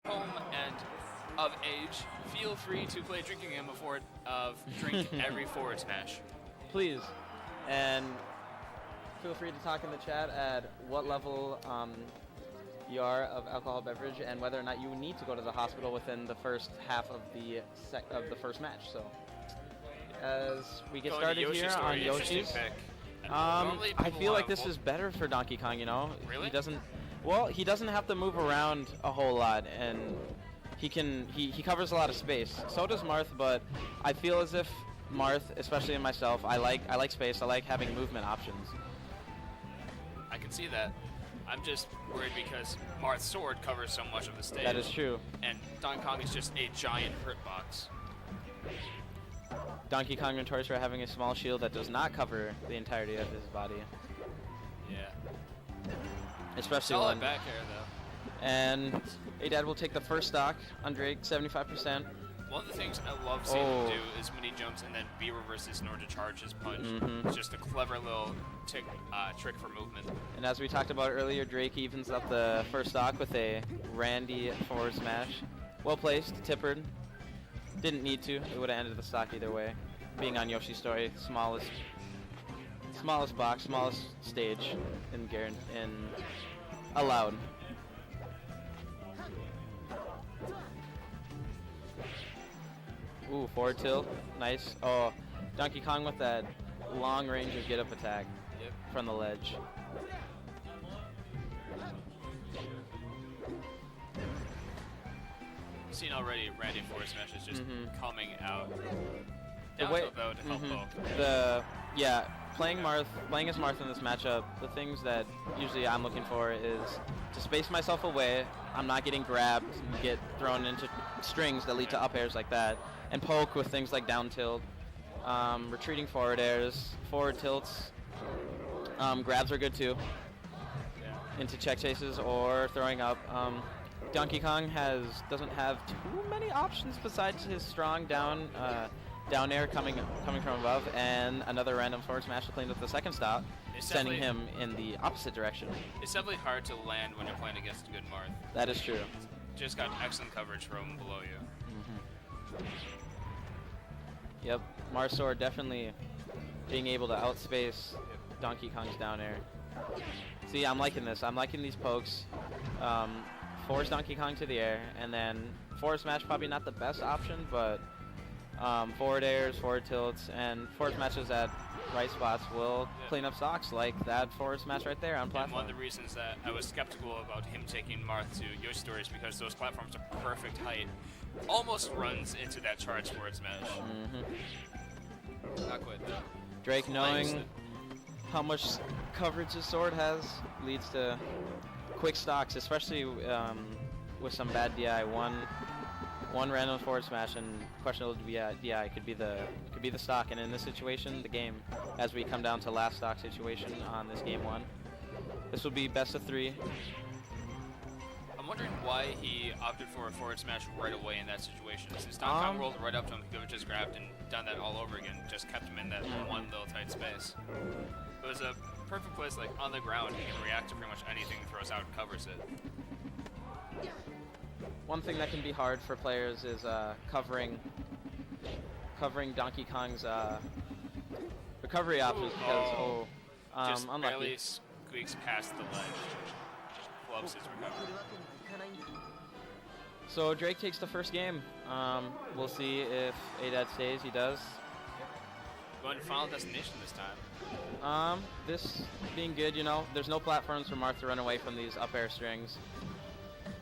home and of age, feel free to play a drinking game of drink every forward smash. Please. And feel free to talk in the chat at what level you are of alcohol beverage and whether or not you need to go to the hospital within the first half of the first match. So as we get started here on Yoshi's, I feel like this is better for Donkey Kong, you know? Really? He doesn't have to move around a whole lot, and he covers a lot of space. So does Marth, but I feel as if Marth, especially in myself, I like space. I like having movement options. I can see that. I'm just worried because Marth's sword covers so much of the stage. That is true. And Donkey Kong is just a giant hurt box. Donkey Kong notorious for having a small shield that does not cover the entirety of his body. Yeah. Especially Solid when back air though. And ADAD will take the first stock on Drake, 75%. One of the things I love seeing him do is when he jumps and then B reverses in order to charge his punch. It's just a clever little trick for movement. And as we talked about earlier, Drake evens up the first stock with a Randy forward smash. Well placed, tippered. Didn't need to. It would have ended the stock either way. Being on Yoshi's story, smallest box, smallest stage in allowed. Ooh, forward tilt, nice. Oh, Donkey Kong with that long range of get-up attack from the ledge. Seen already, Randy forward smash is just coming out. The Down way, tilt, though, to help poke. Playing as Marth in this matchup, the things that usually I'm looking for is to space myself away. I'm not getting grabbed, get thrown into strings that lead to up airs like that, and poke with things like down tilt, retreating forward airs, forward tilts. Grabs are good too. Into check chases or throwing up. Donkey Kong doesn't have too many options besides his strong down air coming from above, and another random forward smash to clean up the second stop, sending him in the opposite direction. It's definitely hard to land when you're playing against a good Marth. That is true. Just got excellent coverage from below you. Yep, Marth's sword definitely being able to outspace Donkey Kong's down air. See, I'm liking this. I'm liking these pokes. Force Donkey Kong to the air, and then forward smash probably not the best option, but forward airs, forward tilts, and forward smashes at right spots will clean up stocks like that forward smash right there on platform. And one of the reasons that I was skeptical about him taking Marth to Yoshi Story is because those platforms are perfect height. Almost runs into that charge forward smash. Not quite though. Drake, knowing how much coverage his sword has, leads to quick stocks, especially with some bad DI. One random forward smash and questionable DI could be the stock, and in this situation, the game. As we come down to last stock situation on this game one, this will be best of 3. I'm wondering why he opted for a forward smash right away in that situation. Since Donkey Kong rolled right up to him, he could have just grabbed and done that all over again. Just kept him in that one little tight space. It was a perfect place, like on the ground. He can react to pretty much anything he throws out and covers it. One thing that can be hard for players is covering Donkey Kong's recovery options because just unlucky. Barely squeaks past the ledge. Just clubs his recovery. So Drake takes the first game. We'll see if ADAD stays. He does. Going to Final Destination this time. This being good, you know, there's no platforms for Marth to run away from these up air strings.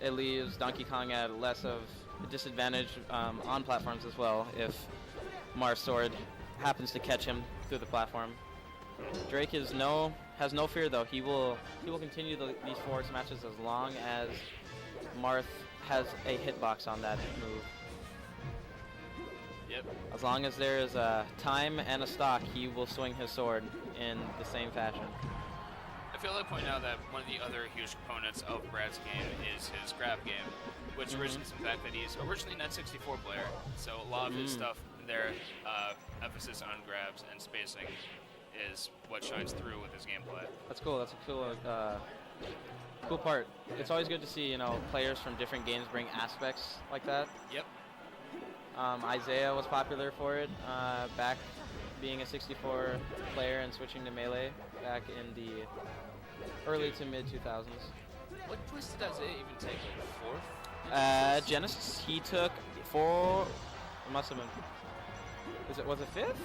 It leaves Donkey Kong at less of a disadvantage on platforms as well if Marth's sword happens to catch him through the platform. Drake has no fear though. He will continue these forward smashes as long as Marth has a hitbox on that move. Yep. As long as there is a time and a stock, he will swing his sword in the same fashion. I feel like pointing out that one of the other huge components of Brad's game is his grab game, which originates in the fact that he's originally an N64 player, so a lot of his stuff, their emphasis on grabs and spacing, is what shines through with his gameplay. That's cool. That's a cool Cool part. It's always good to see, you know, players from different games bring aspects like that. Yep. Isaiah was popular for it, back being a 64 player and switching to Melee back in the early to mid 2000s. What place did Isaiah even take? Like 4th? Genesis, he took 4. It must have been. Was it 5th?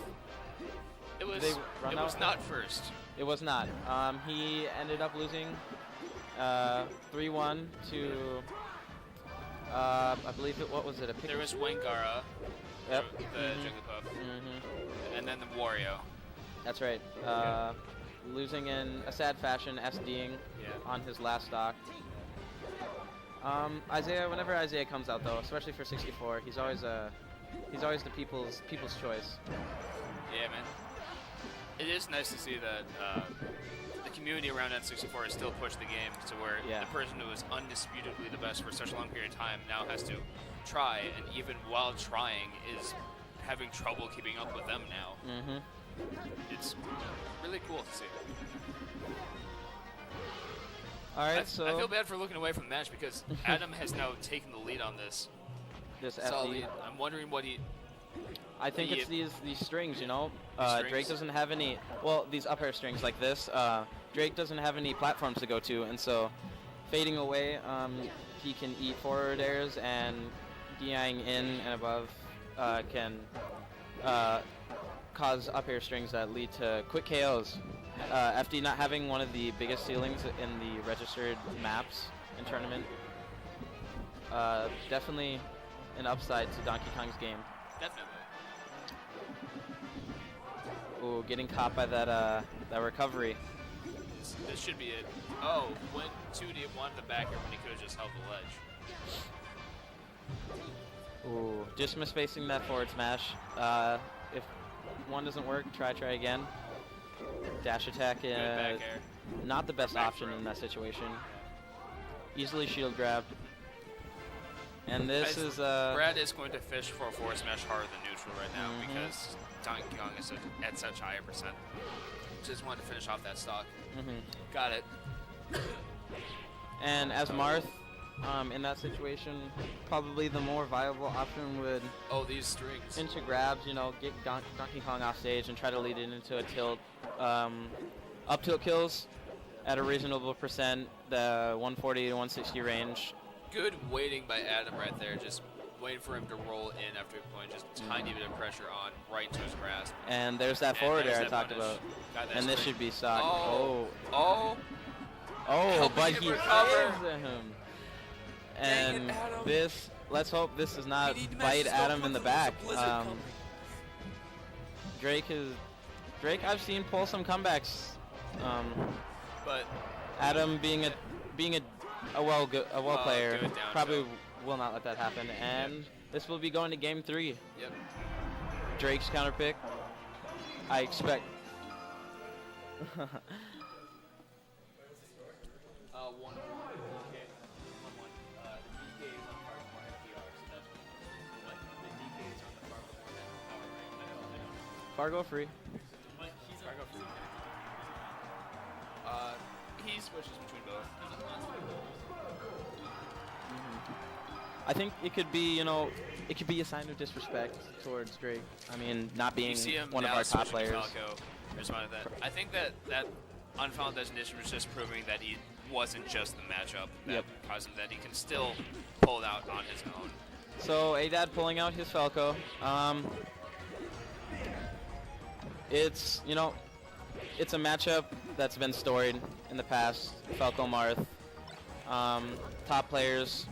It was not 1st. It was not. He ended up losing 3-1 to. I believe what was it? A Pikachu? There was Wangara. Yep. The Jigglypuff. And then the Wario. That's right. Losing in a sad fashion, SDing on his last stock. Isaiah, whenever Isaiah comes out though, especially for 64, he's always the people's choice. Yeah, man. It is nice to see that the community around N64 has still pushed the game to where the person who was undisputably the best for such a long period of time now has to try, and even while trying is having trouble keeping up with them now. It's really cool to see. All right, so I feel bad for looking away from the match because Adam has now taken the lead on this. FD. I'm wondering what he. I think it's these strings, you know. Strings? Drake doesn't have any. Well, these up air strings like this. Drake doesn't have any platforms to go to, and so fading away, he can eat forward airs, and DIing in and above can cause up air strings that lead to quick KOs. FD not having one of the biggest ceilings in the registered maps in tournament. Definitely an upside to Donkey Kong's game. Definitely. Ooh, getting caught by that recovery. This should be it. Oh, went 2D, wanted the backer when he could have just held the ledge. Ooh, just misspacing that forward smash. If one doesn't work, try again. Dash attack, Good back air. not the best Back option throw. in that situation. Easily shield grabbed. And this is Brad is going to fish for a forward smash harder than neutral right now because Donkey Kong is at such a higher percent. Just wanted to finish off that stock. Got it. And as Marth, in that situation, probably the more viable option would These strings. into grabs, you know, get Donkey Kong off stage and try to lead it into a tilt. Up tilt kills at a reasonable percent, the 140 to 160 range. Good waiting by Adam right there, just waiting for him to roll in after a point, just a tiny bit of pressure on right into his grasp. And there's that forward air I talked about. And this should be stock. Oh, but he recover. saves him. And this, let's hope this does not bite Adam in the back. Drake, I've seen pull some comebacks. But Adam being a well player, good down probably tilt. will not let that happen. And this will be going to game 3. Yep. Drake's counter pick. I expect. 1-1. Okay. 1-1. The DK is on far more FDR, so that's what the DK is on the far more power range. Fargo free. Fargo free. He switches between both. I think it could be, you know, it could be a sign of disrespect towards Drake. I mean, not being one of our top players. I think that unfound designation was just proving that he wasn't just the matchup that caused him, that he can still pull it out on his own. So ADAD pulling out his Falco. It's, you know, it's a matchup that's been storied in the past. Falco Marth, top players,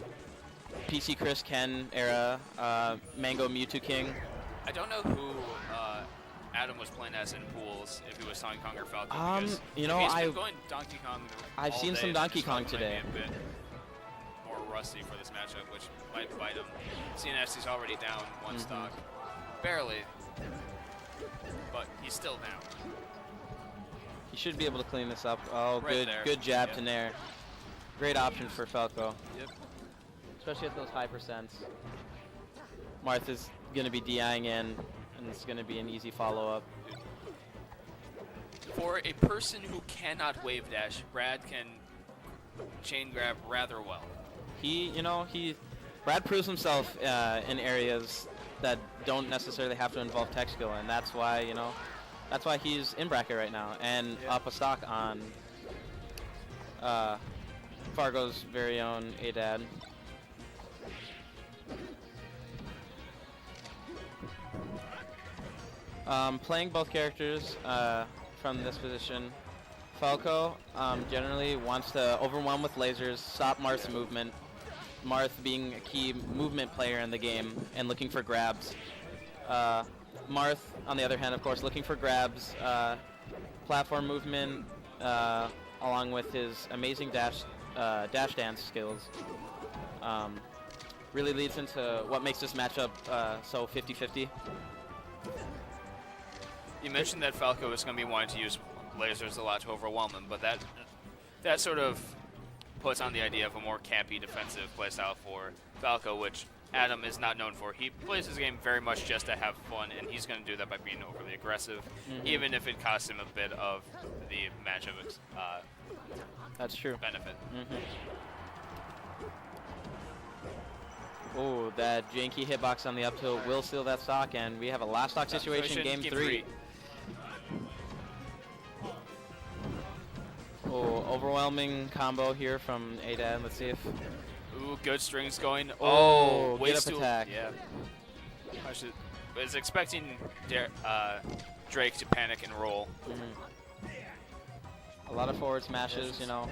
PC Chris Ken era, Mango Mewtwo King. I don't know who Adam was playing as in pools, if he was Donkey Kong or Falco. Because you know, he's been going Donkey Kong I've all seen day, some Donkey Kong today. Might be a bit more rusty for this matchup, which might bite him. CNFC's already down one stock, barely, but he's still down. He should be able to clean this up. Oh, Right there. good jab to Nair. Great option for Falco. Yep. Especially at those high percents. Marth is going to be DIing in, and it's going to be an easy follow-up. For a person who cannot wave dash, Brad can chain grab rather well. Brad proves himself in areas that don't necessarily have to involve tech skill, and that's why he's in bracket right now and up a stock on Fargo's very own ADAD. Playing both characters from this position, Falco generally wants to overwhelm with lasers, stop Marth's movement. Marth being a key movement player in the game and looking for grabs. Marth, on the other hand, of course, looking for grabs, platform movement, along with his amazing dash dance skills. Really leads into what makes this matchup so 50-50. You mentioned that Falco is going to be wanting to use lasers a lot to overwhelm him, but that sort of puts on the idea of a more campy defensive playstyle for Falco, which Adam is not known for. He plays his game very much just to have fun, and he's going to do that by being overly aggressive, even if it costs him a bit of the matchup That's true. benefit. Oh, that janky hitbox on the up tilt will steal that stock, and we have a last stock situation, game 3. Oh, overwhelming combo here from ADAD. Let's see if... Ooh, good strings going. Oh, way get up attack. Yeah. I was expecting Drake to panic and roll. A lot of forward smashes, you know.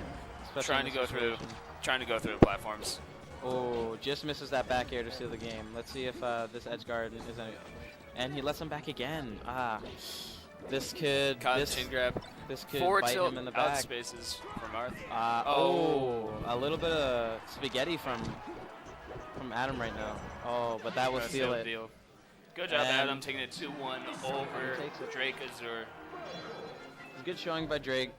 Trying to go through the platforms. Oh, just misses that back air to steal the game. Let's see if this edge guard is any... And he lets him back again. This could... Chin grab. This could Forward bite tilt him in the out back. spaces for Marth. A little bit of spaghetti from Adam right now. Oh, but that will steal it. Good job, Adam, taking it 2-1 over Drake Azure. Good showing by Drake.